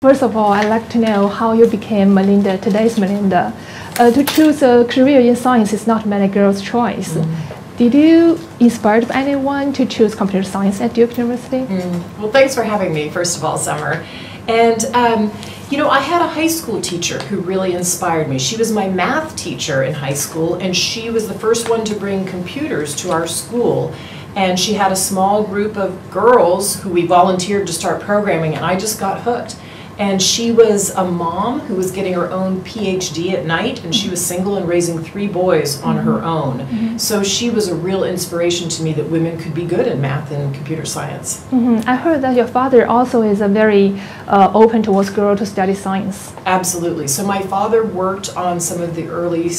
First of all, I'd like to know how you became Melinda, today's Melinda. To choose a career in science is not many girls' choice. Did you inspired by anyone to choose computer science at Duke University? Well, thanks for having me, first of all, Summer. And, you know, I had a high school teacher who really inspired me. She was my math teacher in high school, and she was the first one to bring computers to our school. And she had a small group of girls who we volunteered to start programming, and I just got hooked. And she was a mom who was getting her own PhD at night, and she was single and raising 3 boys on her own. So she was a real inspiration to me that women could be good in math and computer science. I heard that your father also is a very open towards girls to study science. Absolutely. So my father worked on some of the early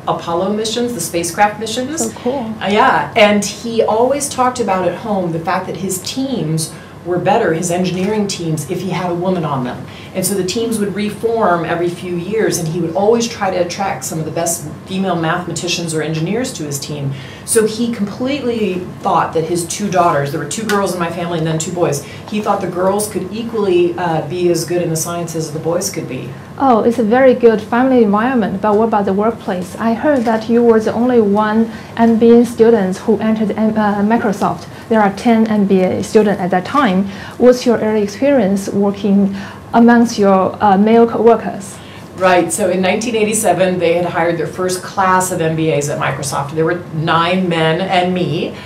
Apollo missions, the spacecraft missions. So cool. Yeah, and he always talked about at home the fact that his teams were better, his engineering teams, if he had a woman on them. And so the teams would reform every few years, and he would always try to attract some of the best female mathematicians or engineers to his team. So he completely thought that his 2 daughters, there were 2 girls in my family and then 2 boys, he thought the girls could equally be as good in the sciences as the boys could be. Oh, it's a very good family environment, but what about the workplace? I heard that you were the only one MBA student who entered Microsoft. There are 10 MBA students at that time. What's your early experience working amongst your male co-workers? Right, so in 1987 they had hired their first class of MBAs at Microsoft. There were 9 men and me.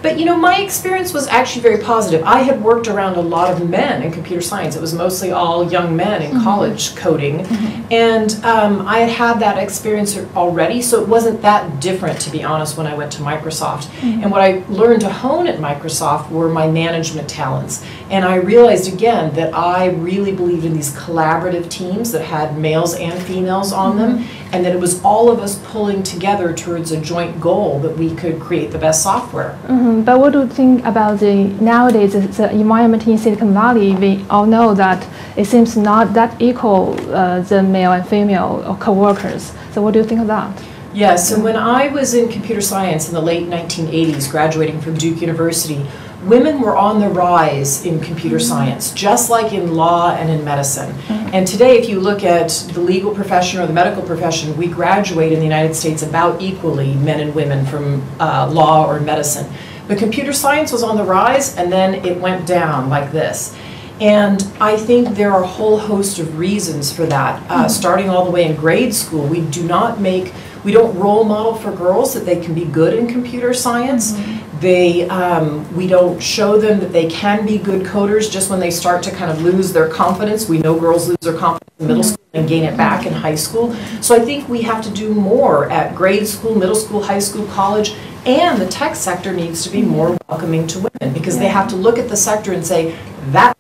But you know, my experience was actually very positive. I had worked around a lot of men in computer science. It was mostly all young men in college coding. And I had had that experience already, so it wasn't that different, to be honest, when I went to Microsoft. And what I learned to hone at Microsoft were my management talents. And I realized again that I really believed in these collaborative teams that had males and females on them, and that it was all of us pulling together towards a joint goal that we could create the best software. But what do you think about nowadays the environment in Silicon Valley? We all know that it seems not that equal, the male and female co-workers. So what do you think of that? Yes, so when I was in computer science in the late 1980s, graduating from Duke University, women were on the rise in computer science, just like in law and in medicine. And today, if you look at the legal profession or the medical profession, we graduate in the United States about equally, men and women, from law or medicine. But computer science was on the rise, and then it went down like this. And I think there are a whole host of reasons for that. Starting all the way in grade school, we don't role model for girls that they can be good in computer science. We don't show them that they can be good coders just when they start to kind of lose their confidence. We know girls lose their confidence in middle school and gain it back in high school. So I think we have to do more at grade school, middle school, high school, college, and the tech sector needs to be more welcoming to women, because they have to look at the sector and say, that's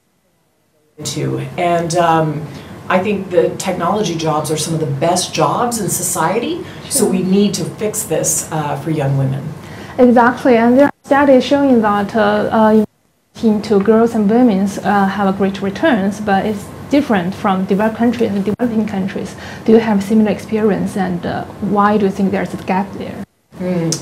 too. And I think the technology jobs are some of the best jobs in society, so we need to fix this for young women. Exactly, and there are studies showing that into girls and women have a great returns, but it's different from developed countries and developing countries. Do you have similar experience, and why do you think there's a gap there?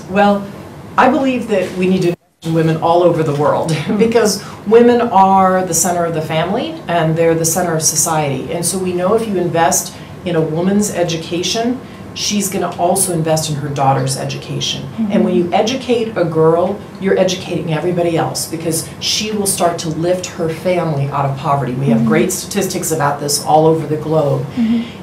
Well, I believe that we need to invest in women all over the world, because women are the center of the family and they're the center of society. And so we know if you invest in a woman's education, she's going to also invest in her daughter's education. And when you educate a girl, you're educating everybody else, because she will start to lift her family out of poverty. We have great statistics about this all over the globe.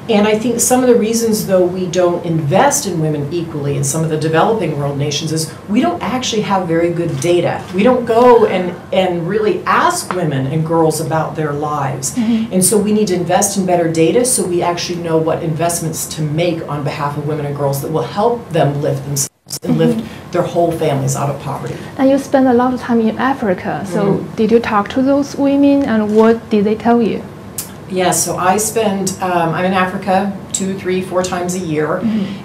And I think some of the reasons, though, we don't invest in women equally in some of the developing world nations is we don't actually have very good data. We don't go and really ask women and girls about their lives. And so we need to invest in better data so we actually know what investments to make on behalf of women and girls that will help them lift themselves and lift their whole families out of poverty. And you spend a lot of time in Africa, so did you talk to those women, and what did they tell you? Yes, so I spend, I'm in Africa 2, 3, 4 times a year,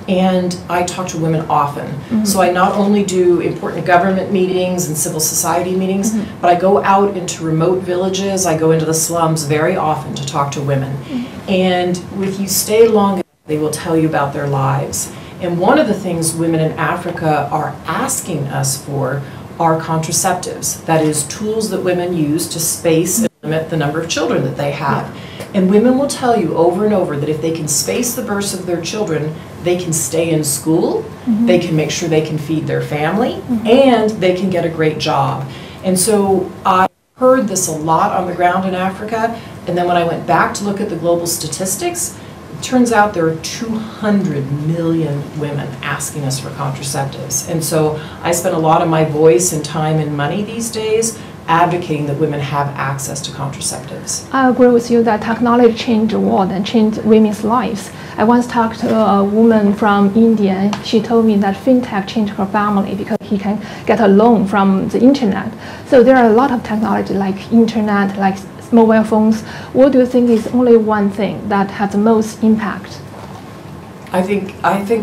and I talk to women often. So I not only do important government meetings and civil society meetings, but I go out into remote villages, I go into the slums very often to talk to women. And if you stay long enough, they will tell you about their lives. And one of the things women in Africa are asking us for are contraceptives. That is, tools that women use to space and limit the number of children that they have. And women will tell you over and over that if they can space the births of their children, they can stay in school, they can make sure they can feed their family, and they can get a great job. And so I heard this a lot on the ground in Africa, and then when I went back to look at the global statistics, it turns out there are 200 million women asking us for contraceptives. And so I spend a lot of my voice and time and money these days advocating that women have access to contraceptives. I agree with you that technology changed the world and changed women's lives. I once talked to a woman from India. She told me that fintech changed her family because he can get a loan from the internet. So there are a lot of technology like internet, like mobile phones. What do you think is only one thing that has the most impact? I think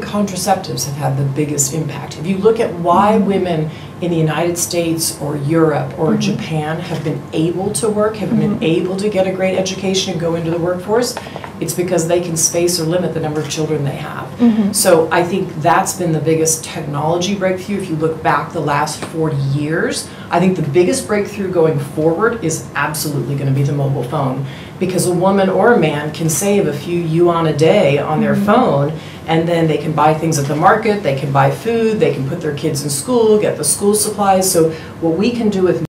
contraceptives have had the biggest impact. If you look at why women in the United States or Europe or Japan have been able to work, have been able to get a great education and go into the workforce, it's because they can space or limit the number of children they have. So I think that's been the biggest technology breakthrough. If you look back the last 40 years, I think the biggest breakthrough going forward is absolutely going to be the mobile phone, because a woman or a man can save a few yuan a day on their phone, and then they can buy things at the market, they can buy food, they can put their kids in school, get the school supplies. So what we can do with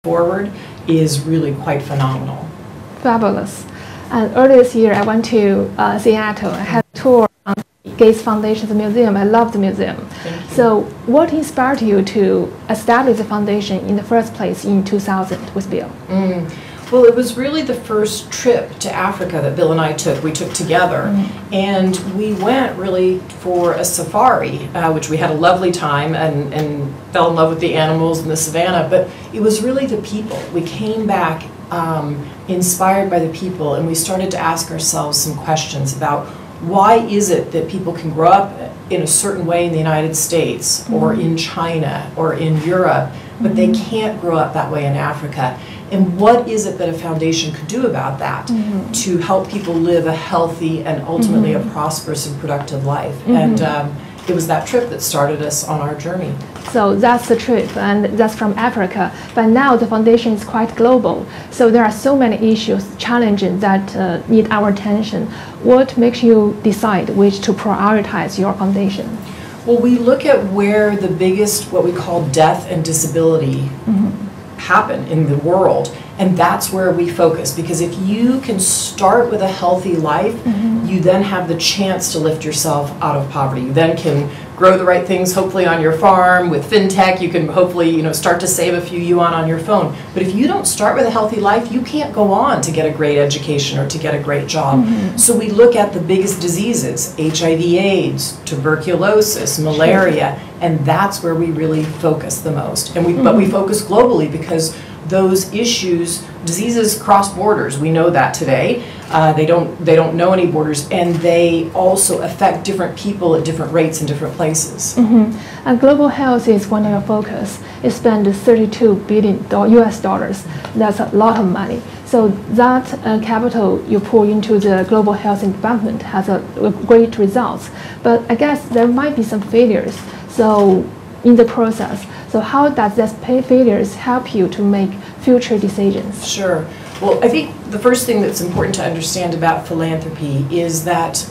forward is really quite phenomenal. Fabulous. And earlier this year, I went to Seattle. I had a tour on Gates Foundation's museum. I love the museum. So what inspired you to establish the foundation in the first place in 2000 with Bill? Well, it was really the first trip to Africa that Bill and I took. We took together, and we went really for a safari, which we had a lovely time and fell in love with the animals in the savannah. But it was really the people. We came back inspired by the people, and we started to ask ourselves some questions about why is it that people can grow up in a certain way in the United States or in China or in Europe, but they can't grow up that way in Africa. And what is it that a foundation could do about that to help people live a healthy and ultimately a prosperous and productive life? And it was that trip that started us on our journey. So that's the trip, and that's from Africa. But now the foundation is quite global. So there are so many issues, challenges that need our attention. What makes you decide which to prioritize your foundation? Well, we look at where the biggest, what we call death and disability happen in the world, and that's where we focus, because if you can start with a healthy life, you then have the chance to lift yourself out of poverty. You then can grow the right things, hopefully on your farm. With fintech, you can hopefully start to save a few yuan on your phone. But if you don't start with a healthy life, you can't go on to get a great education or to get a great job. So we look at the biggest diseases: HIV/AIDS, tuberculosis, malaria, and that's where we really focus the most. And but we focus globally because those issues, diseases cross borders. We know that today. They don't know any borders, and they also affect different people at different rates in different places. And global health is one of your focus. It spends $32 billion US dollars. That's a lot of money. So that capital you pour into the global health and development has a great results. But I guess there might be some failures. So in the process, so how does these failures help you to make future decisions? Sure. Well, I think the first thing that's important to understand about philanthropy is that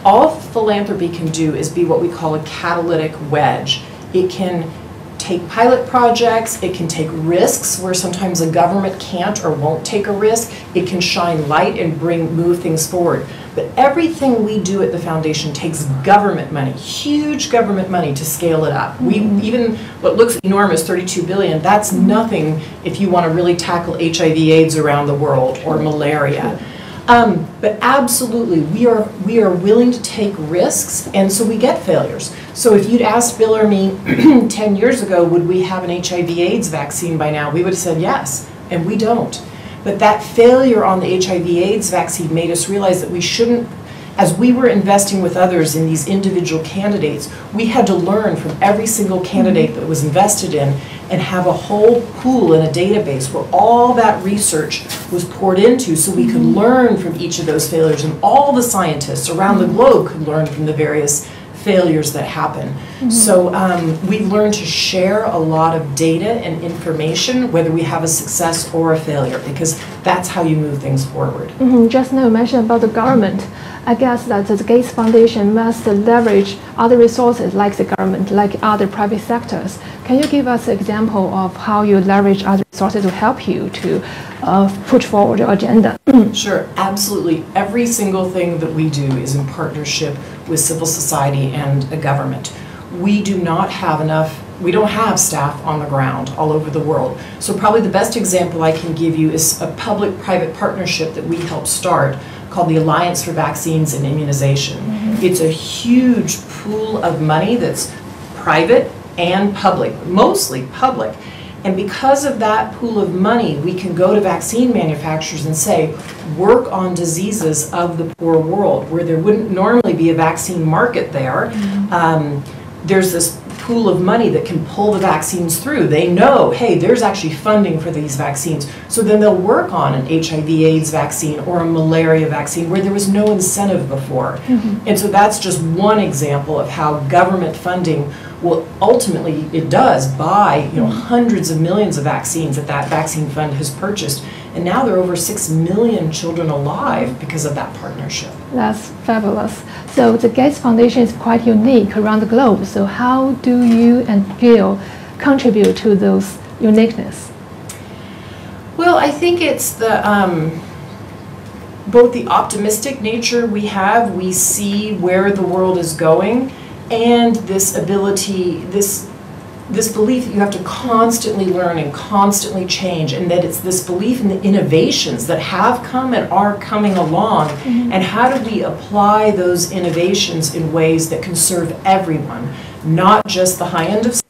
all philanthropy can do is be what we call a catalytic wedge. It can take pilot projects, it can take risks where sometimes a government can't or won't take a risk, it can shine light and move things forward. But everything we do at the foundation takes government money, huge government money, to scale it up. Even what looks enormous, $32 billion, that's nothing if you want to really tackle HIV/AIDS around the world or malaria. But absolutely, we are willing to take risks, and so we get failures. So if you'd asked Bill or me 10 years ago, would we have an HIV/AIDS vaccine by now, we would have said yes, and we don't. But that failure on the HIV/AIDS vaccine made us realize that we shouldn't, as we were investing with others in these individual candidates, we had to learn from every single candidate that was invested in and have a whole pool in a database where all that research was poured into so we could learn from each of those failures, and all the scientists around the globe could learn from the various failures that happen. So we learn to share a lot of data and information, whether we have a success or a failure, because that's how you move things forward. Just now you mentioned about the government. I guess that the Gates Foundation must leverage other resources like the government, like other private sectors. Can you give us an example of how you leverage other resources to help you to push forward your agenda? Sure, absolutely. Every single thing that we do is in partnership with civil society and a government. We do not have we don't have staff on the ground all over the world. So probably the best example I can give you is a public-private partnership that we helped start called the Alliance for Vaccines and Immunization. It's a huge pool of money that's private and public, mostly public. And because of that pool of money, we can go to vaccine manufacturers and say, work on diseases of the poor world, where there wouldn't normally be a vaccine market there. There's this pool of money that can pull the vaccines through. They know, hey, there's actually funding for these vaccines. So then they'll work on an HIV/AIDS vaccine or a malaria vaccine where there was no incentive before. And so that's just one example of how government funding will ultimately, it does buy hundreds of millions of vaccines that vaccine fund has purchased. And now there are over 6 million children alive because of that partnership. That's fabulous. So the Gates Foundation is quite unique around the globe. So how do you and Bill contribute to those uniqueness? Well, I think it's both the optimistic nature we have, we see where the world is going, and this ability, this belief that you have to constantly learn and constantly change, and that it's this belief in the innovations that have come and are coming along, and how do we apply those innovations in ways that can serve everyone, not just the high end of society,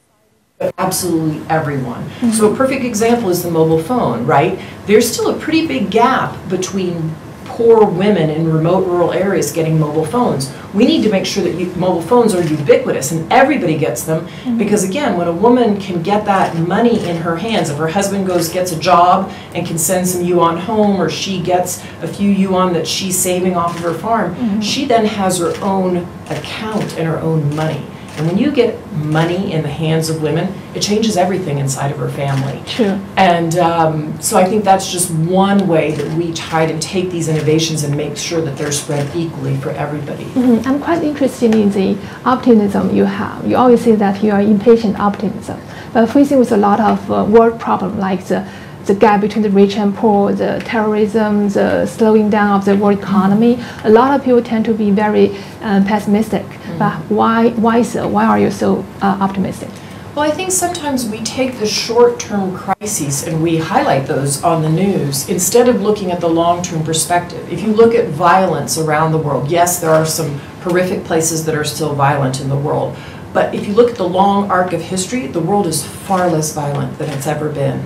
but absolutely everyone. So a perfect example is the mobile phone, right? There's still a pretty big gap between poor women in remote rural areas getting mobile phones. We need to make sure that mobile phones are ubiquitous and everybody gets them, because again, when a woman can get that money in her hands, if her husband gets a job and can send some yuan home, or she gets a few yuan that she's saving off of her farm, she then has her own account and her own money. And when you get money in the hands of women, it changes everything inside of her family. True. And so I think that's just one way that we try to take these innovations and make sure that they're spread equally for everybody. I'm quite interested in the optimism you have. You always say that you are impatient optimism. But facing with a lot of world problems like the gap between the rich and poor, the terrorism, the slowing down of the world economy, a lot of people tend to be very pessimistic. But why so? Why are you so optimistic? Well, I think sometimes we take the short-term crises and we highlight those on the news instead of looking at the long-term perspective. If you look at violence around the world, yes, there are some horrific places that are still violent in the world. But if you look at the long arc of history, the world is far less violent than it's ever been.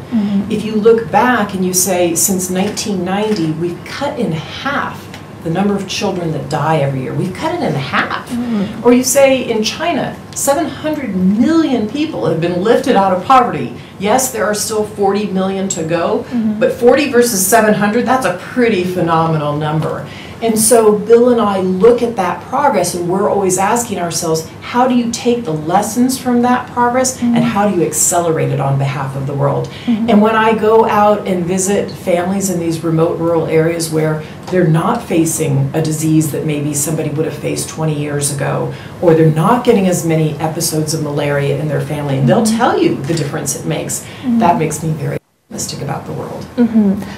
If you look back and you say, since 1990, we've cut in half the number of children that die every year. We've cut it in half. Or you say in China, 700 million people have been lifted out of poverty. Yes, there are still 40 million to go, but 40 versus 700, that's a pretty phenomenal number. And so Bill and I look at that progress, and we're always asking ourselves, how do you take the lessons from that progress and how do you accelerate it on behalf of the world? And when I go out and visit families in these remote rural areas where they're not facing a disease that maybe somebody would have faced 20 years ago, or they're not getting as many episodes of malaria in their family, and they'll tell you the difference it makes, that makes me very optimistic about the world.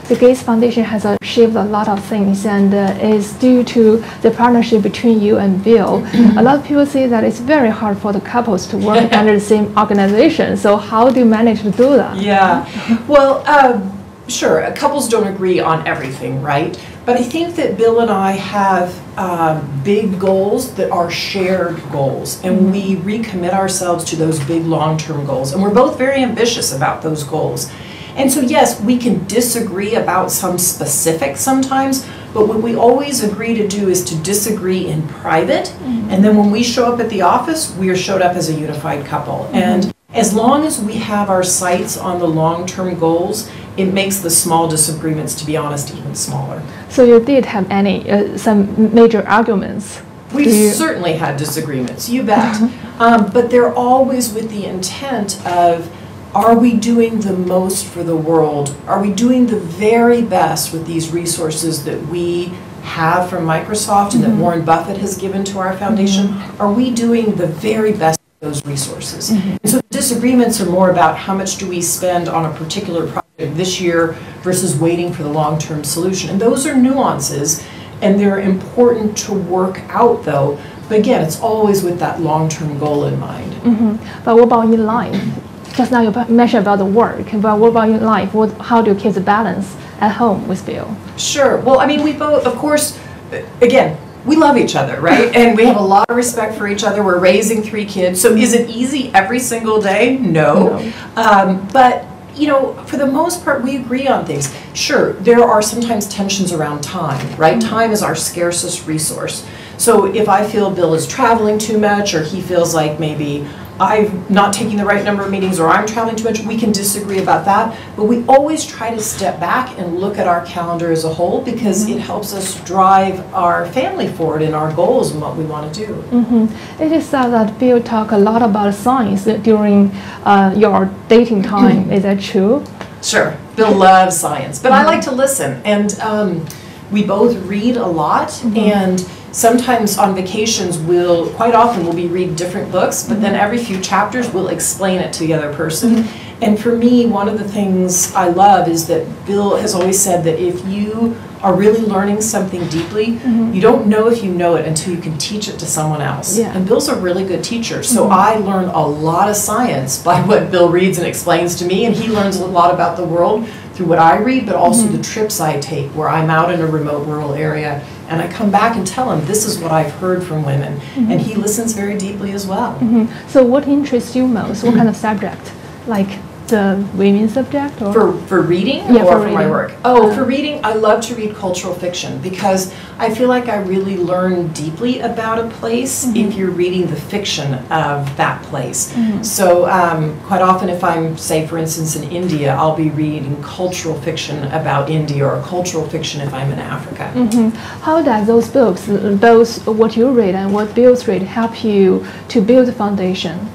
The Gates Foundation has achieved a lot of things, and is due to the partnership between you and Bill. A lot of people say that it's very hard for the couples to work under the same organization. So how do you manage to do that? Yeah, well, sure, couples don't agree on everything, right? But I think that Bill and I have big goals that are shared goals, and we recommit ourselves to those big long-term goals, and we're both very ambitious about those goals. And so yes, we can disagree about some specifics sometimes, but what we always agree to do is to disagree in private, and then when we show up at the office, we are showed up as a unified couple. And as long as we have our sights on the long-term goals, it makes the small disagreements, to be honest, even smaller. So you did have some major arguments We've certainly had disagreements, you bet. But they're always with the intent of, are we doing the most for the world? Are we doing the very best with these resources that we have from Microsoft and that Warren Buffett has given to our foundation? Are we doing the very best with those resources? And so the disagreements are more about how much do we spend on a particular project this year versus waiting for the long-term solution. And those are nuances, and they're important to work out, though. But again, it's always with that long-term goal in mind. But what about in life? Just now you mentioned about the work, but what about in life? How do you keep the balance at home with Bill? Sure. Well, I mean, we both, of course, again, we love each other, right? And we have a lot of respect for each other. We're raising 3 kids. So is it easy every single day? No. But, you know, for the most part, we agree on things. Sure, there are sometimes tensions around time, right? Time is our scarcest resource. So if I feel Bill is traveling too much, or he feels like maybe I'm not taking the right number of meetings, or I'm traveling too much, we can disagree about that. But we always try to step back and look at our calendar as a whole, because it helps us drive our family forward in our goals and what we want to do. It is said that Bill talked a lot about science during your dating time. Is that true? Sure. Bill loves science, but I like to listen. And we both read a lot, and sometimes on vacations quite often we'll be reading different books, but then every few chapters we'll explain it to the other person. And for me, one of the things I love is that Bill has always said that if you are really learning something deeply, you don't know if you know it until you can teach it to someone else. And Bill's a really good teacher, so I learn a lot of science by what Bill reads and explains to me, and he learns a lot about the world through what I read, but also the trips I take where I'm out in a remote rural area and I come back and tell him this is what I've heard from women, and he listens very deeply as well. So what interests you most? What kind of subject? Like the women's subject? Or? For reading or for my work? Oh, for reading, I love to read cultural fiction because I feel like I really learn deeply about a place if you're reading the fiction of that place. So quite often if I'm, say for instance in India, I'll be reading cultural fiction about India, or cultural fiction if I'm in Africa. How does those books, both what you read and what Bill's read, help you to build a foundation?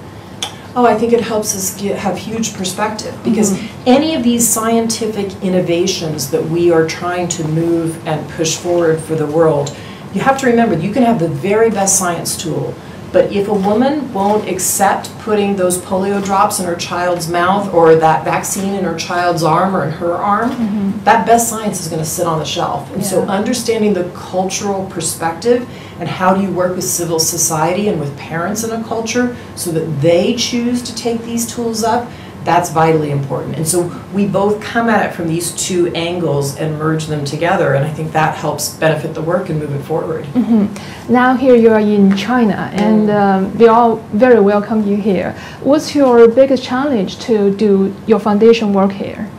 Oh, I think it helps us have huge perspective, because any of these scientific innovations that we are trying to move and push forward for the world, you have to remember you can have the very best science tool, but if a woman won't accept putting those polio drops in her child's mouth, or that vaccine in her child's arm or in her arm, that best science is going to sit on the shelf. And so understanding the cultural perspective and how do you work with civil society and with parents in a culture so that they choose to take these tools up, that's vitally important. And so we both come at it from these 2 angles and merge them together, and I think that helps benefit the work and move it forward. Now here you are in China, and we all very welcome you here. What's your biggest challenge to do your foundation work here?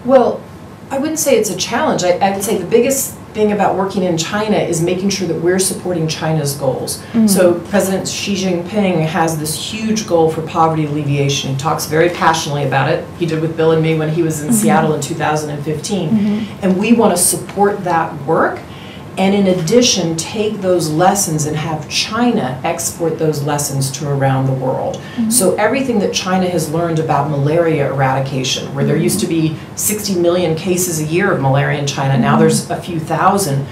Well, I wouldn't say it's a challenge. I would say the biggest thing about working in China is making sure that we're supporting China's goals. So President Xi Jinping has this huge goal for poverty alleviation. He talks very passionately about it. He did with Bill and me when he was in Seattle in 2015. And we want to support that work, and in addition take those lessons and have China export those lessons to around the world. So everything that China has learned about malaria eradication, where there used to be 60 million cases a year of malaria in China, now there's a few thousand,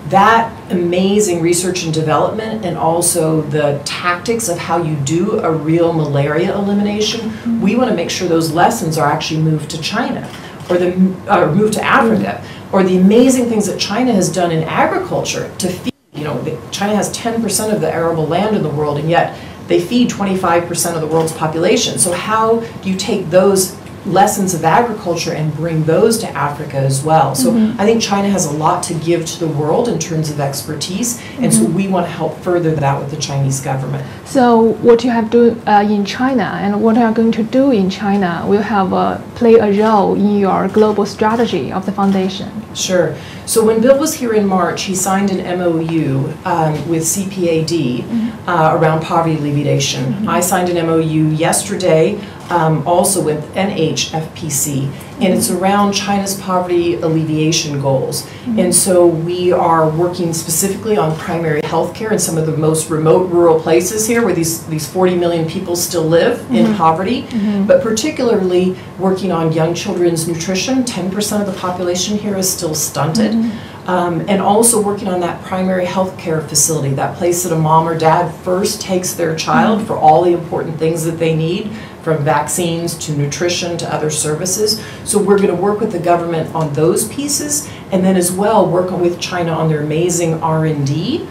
that amazing research and development, and also the tactics of how you do a real malaria elimination, we want to make sure those lessons are actually moved to China, or moved to Africa. Or the amazing things that China has done in agriculture to feed, you know, China has 10% of the arable land in the world, and yet they feed 25% of the world's population. So how do you take those lessons of agriculture and bring those to Africa as well? So I think China has a lot to give to the world in terms of expertise, and so we want to help further that with the Chinese government. So what you have done in China and what you are going to do in China will have play a role in your global strategy of the foundation. Sure. So when Bill was here in March, he signed an MOU with CPAD around poverty alleviation. I signed an MOU yesterday also with NHFPC, and it's around China's poverty alleviation goals. And so we are working specifically on primary health care in some of the most remote rural places here where these 40 million people still live in poverty, but particularly working on young children's nutrition. 10% of the population here is still stunted. And also working on that primary health care facility, that place that a mom or dad first takes their child for all the important things that they need, from vaccines to nutrition to other services. So we're going to work with the government on those pieces, and then as well work with China on their amazing R&D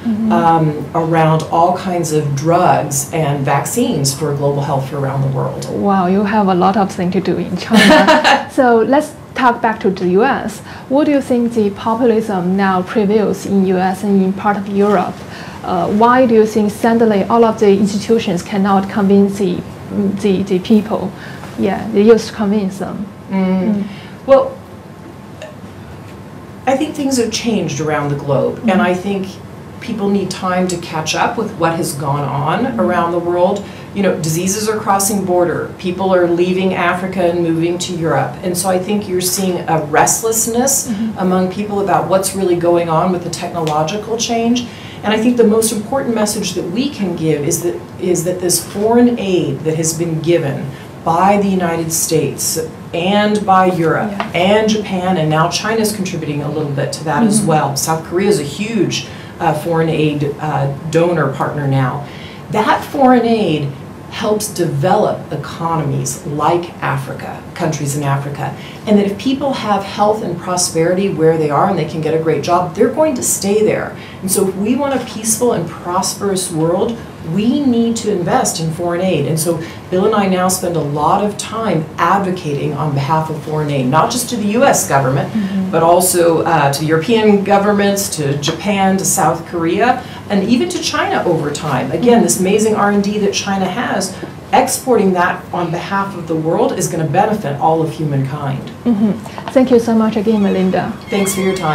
around all kinds of drugs and vaccines for global health for around the world. Wow, you have a lot of things to do in China. So let's talk back to the US. What do you think the populism now prevails in US and in part of Europe? Why do you think suddenly all of the institutions cannot convince the people? Yeah, they used to convince them. Well, I think things have changed around the globe, and I think people need time to catch up with what has gone on around the world. You know, diseases are crossing border. People are leaving Africa and moving to Europe. And so I think you're seeing a restlessness among people about what's really going on with the technological change. And I think the most important message that we can give is that this foreign aid that has been given by the United States and by Europe and Japan, and now China's contributing a little bit to that as well. South Korea is a huge foreign aid donor partner now. That foreign aid helps develop economies like Africa, countries in Africa. And that if people have health and prosperity where they are and they can get a great job, they're going to stay there. And so if we want a peaceful and prosperous world, we need to invest in foreign aid. And so Bill and I now spend a lot of time advocating on behalf of foreign aid, not just to the US government, but also to the European governments, to Japan, to South Korea, and even to China over time. Again, this amazing R&D that China has, exporting that on behalf of the world is going to benefit all of humankind. Thank you so much again, Melinda. Thanks for your time.